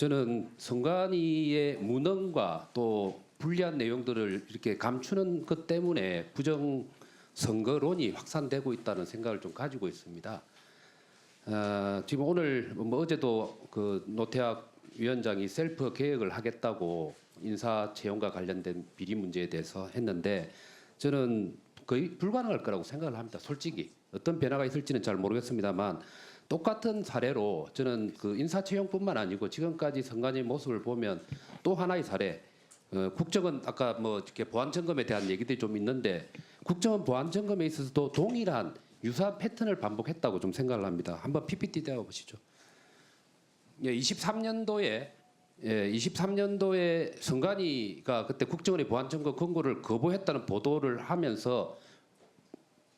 저는 선관위의 무능과 또 불리한 내용들을 이렇게 감추는 것 때문에 부정 선거론이 확산되고 있다는 생각을 좀 가지고 있습니다. 지금 오늘 뭐 어제도 그 노태학 위원장이 셀프 개혁을 하겠다고 인사 채용과 관련된 비리 문제에 대해서 했는데 저는 거의 불가능할 거라고 생각을 합니다. 솔직히 어떤 변화가 있을지는 잘 모르겠습니다만 똑같은 사례로 저는 그 인사 채용뿐만 아니고 지금까지 선관위 모습을 보면 또 하나의 사례. 국정원 아까 뭐 이렇게 보안 점검에 대한 얘기들이 좀 있는데 국정원 보안 점검에 있어서도 동일한 유사한 패턴을 반복했다고 좀 생각을 합니다. 한번 PPT 떼어 보시죠. 23년도에 선관위가 그때 국정원의 보안 점검 권고를 거부했다는 보도를 하면서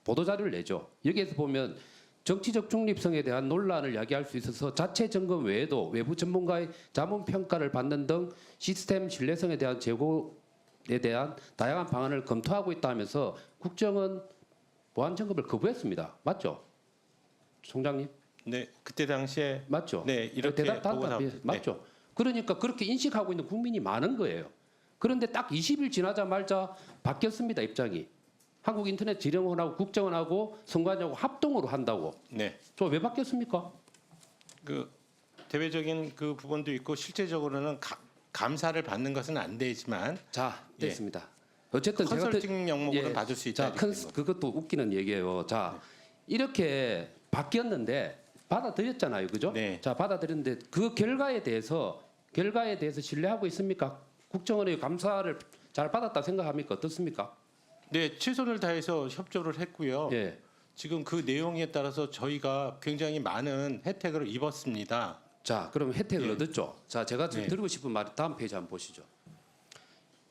보도 자료를 내죠. 여기에서 보면 정치적 중립성에 대한 논란을 야기할 수 있어서 자체 점검 외에도 외부 전문가의 자문 평가를 받는 등 시스템 신뢰성에 대한 제고에 대한 다양한 방안을 검토하고 있다 하면서 국정원 보안 점검을 거부했습니다. 맞죠? 총장님? 네, 그때 당시에 맞죠? 네, 이렇게 대답 보고 나왔- 맞죠? 그러니까 그렇게 인식하고 있는 국민이 많은 거예요. 그런데 딱 20일 지나자마자 바뀌었습니다. 입장이. 한국인터넷지령원하고 국정원하고 선관위하고 합동으로 한다고. 네, 저 왜 바뀌었습니까? 그 대외적인 그 부분도 있고 실제적으로는 감사를 받는 것은 안 되지만 자, 예. 됐습니다. 어쨌든 컨설팅 영목으로는 예. 받을 수 있다. 자, 그것도 웃기는 얘기예요. 자, 이렇게 바뀌었는데 받아들였잖아요, 그죠? 네. 자, 받아들였는데 그 결과에 대해서 신뢰하고 있습니까? 국정원의 감사를 잘 받았다 생각합니까? 어떻습니까? 네, 최선을 다해서 협조를 했고요. 예. 지금 그 내용에 따라서 저희가 굉장히 많은 혜택을 입었습니다. 자, 그럼 혜택을 예. 얻었죠. 자, 제가 지금 네. 드리고 싶은 말이 다음 페이지 한번 보시죠.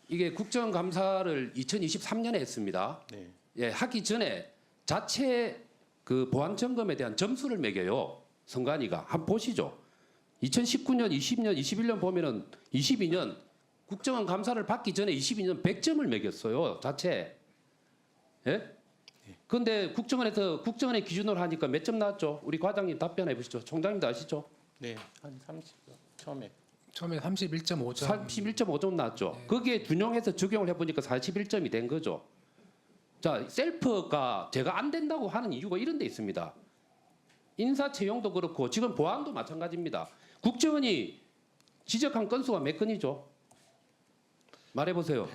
이게 국정감사를 2023년에 했습니다. 네, 예, 하기 전에 자체 그 보안 점검에 대한 점수를 매겨요. 선관위가 한번 보시죠. 2019년, 20년, 21년 보면은 22년 국정원 감사를 받기 전에 22년 100점을 매겼어요. 자체. 예? 그런데 국정원의 기준으로 하니까 몇 점 나왔죠? 우리 과장님 답변해 보시죠. 총장님도 아시죠? 네, 한 30. 처음에 처음에 31.5점. 31.5점 나왔죠. 네. 거기에 준용해서 적용을 해보니까 41점이 된 거죠. 자, 셀프가 제가 안 된다고 하는 이유가 이런 데 있습니다. 인사 채용도 그렇고 지금 보안도 마찬가지입니다. 국정원이 지적한 건수가 몇 건이죠? 말해보세요.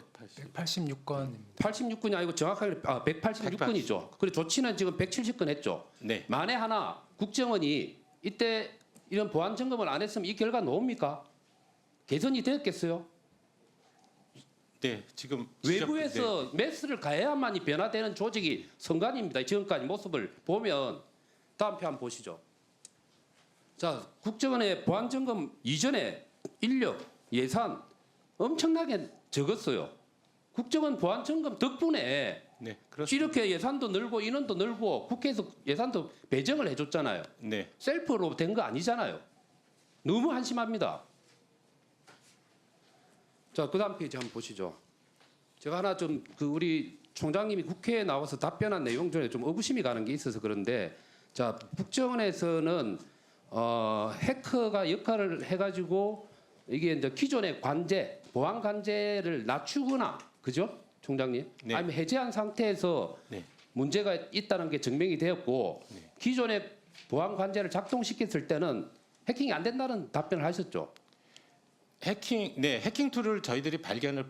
186건입니다. 86건이 아니고 정확하게 186건이죠. 그리고 조치는 지금 170건 했죠. 네, 만에 하나 국정원이 이때 이런 보안 점검을 안 했으면 이 결과 나옵니까? 개선이 되었겠어요? 네, 지금 외부에서 매스를 가해야만이 변화되는 조직이 선관위입니다. 지금까지 모습을 보면 다음 표 한번 보시죠. 자, 국정원의 보안 점검 이전에 인력, 예산 엄청나게 적었어요. 국정원 보안 점검 덕분에 네, 그렇습니다. 이렇게 예산도 늘고 인원도 늘고 국회에서 예산도 배정을 해줬잖아요. 네, 셀프로 된 거 아니잖아요. 너무 한심합니다. 자, 그다음 페이지 한번 보시죠. 제가 하나 좀 그 우리 총장님이 국회에 나와서 답변한 내용 중에 좀 의구심이 가는 게 있어서 그런데 자, 국정원에서는 해커가 역할을 해가지고 이게 이제 기존의 관제, 보안 관제를 낮추거나 그죠, 총장님? 네. 아니면 해제한 상태에서 네. 문제가 있다는 게 증명이 되었고 네. 기존의 보안 관제를 작동시켰을 때는 해킹이 안 된다는 답변을 하셨죠. 해킹 툴을 저희들이 발견을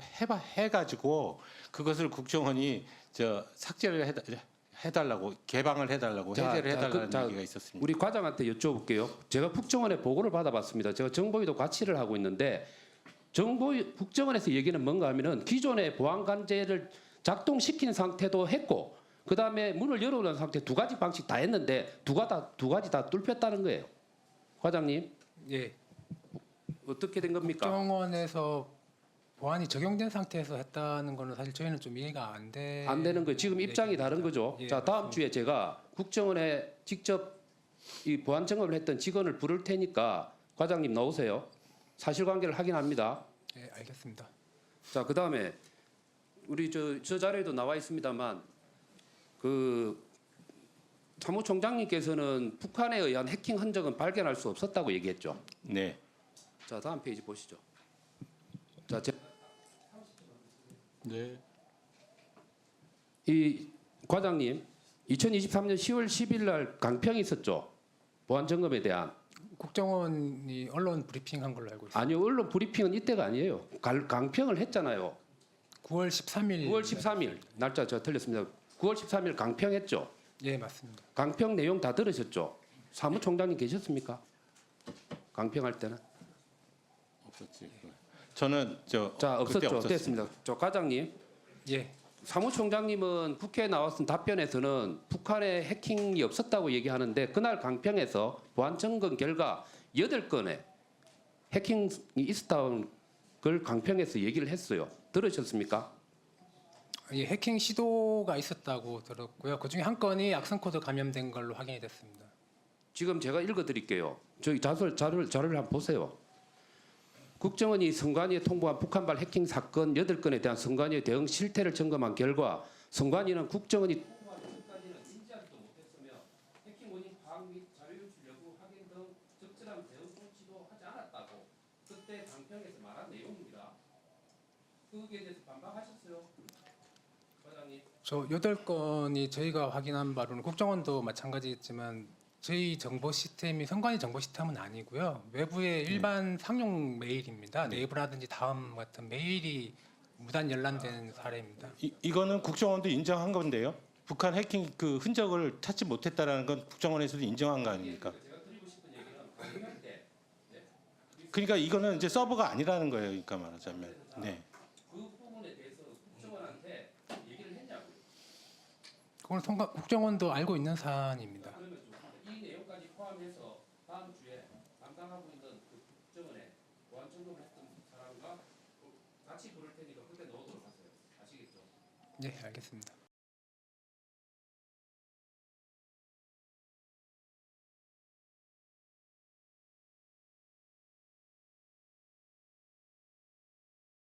해가지고 그것을 국정원이 삭제를 해달라고 개방을 해달라고 해제를 해달라는 얘기가 있었습니다. 우리 과장한테 여쭤볼게요. 제가 국정원에 보고를 받아봤습니다. 제가 정보위도 같이를 하고 있는데 국정원에서 얘기는 뭔가 하면은 기존의 보안 관제를 작동시킨 상태도 했고 그 다음에 문을 열어놓은 상태 두 가지 방식 다 했는데 두 가지 다 뚫혔다는 거예요. 과장님 예. 어떻게 된 겁니까? 국정원에서 보안이 적용된 상태에서 했다는 거는 사실 저희는 좀 이해가 안 되는 거예요. 지금 입장이 다른 거죠. 예, 자, 다음 맞습니다. 주에 제가 국정원에 직접 이 보안 점검을 했던 직원을 부를 테니까 과장님 나오세요. 사실관계를 확인합니다. 예, 알겠습니다. 자, 그다음에 우리 저 자료에도 나와 있습니다만 그 사무총장님께서는 북한에 의한 해킹 흔적은 발견할 수 없었다고 얘기했죠. 네, 자, 다음 페이지 보시죠. 자, 네. 이 과장님, 2023년 10월 10일 날 강평이 있었죠. 보안 점검에 대한. 국정원이 언론 브리핑한 걸로 알고 있습니다. 아니요, 언론 브리핑은 이때가 아니에요. 강평을 했잖아요. 9월 13일. 9월 13일 날짜 저 틀렸습니다. 9월 13일 강평했죠. 예, 맞습니다. 강평 내용 다 들으셨죠? 사무총장님 계셨습니까? 강평할 때는? 없었지. 저는 저 자, 그때 없었죠. 없었습니다. 됐습니다. 저 과장님, 예. 사무총장님은 국회에 나왔던 답변에서는 북한의 해킹이 없었다고 얘기하는데 그날 강평에서 보안 점검 결과 8건의 해킹이 있었다는 걸 강평에서 얘기를 했어요. 들으셨습니까? 예, 해킹 시도가 있었다고 들었고요. 그중에 한 건이 악성 코드 감염된 걸로 확인이 됐습니다. 지금 제가 읽어드릴게요. 저기 자료를 한번 보세요. 국정원이 선관위에 통보한 북한발 해킹 사건 8건에 대한 선관위의 대응 실태를 점검한 결과 선관위는 국정원이 통보한 것까지는 인지하지도 못했으며 해킹 원인 파악 및 자료 유출 여부 확인 등 적절한 대응 조치도 하지 않았다고 그때 강평에서 말한 내용입니다. 거기에 대해서 반박하셨어요, 과장님? 저 8건이 저희가 확인한 바로는 국정원도 마찬가지겠지만 저희 정보 시스템이 선관위 정보 시스템은 아니고요. 외부의 일반 상용 메일입니다. 네이버라든지 다음 같은 메일이 무단 열람된 사례입니다. 이거는 국정원도 인정한 건데요. 북한 해킹 그 흔적을 찾지 못했다라는 건 국정원에서도 인정한 거 아닙니까? 그러니까 이거는 이제 서버가 아니라는 거예요. 그러니까 말하자면. 네. 그 부분에 대해서 국정원한테 얘기를 했냐고요. 그건 국정원도 알고 있는 사안입니다. 그러면 좋습니다. 이 내용까지 포함해서 다음 주에 담당하고 있는 그 국정원에 보안 점검을 했던 사람과 같이 부를 테니까 그때 넣도록 하세요. 아시겠죠? 네, 알겠습니다.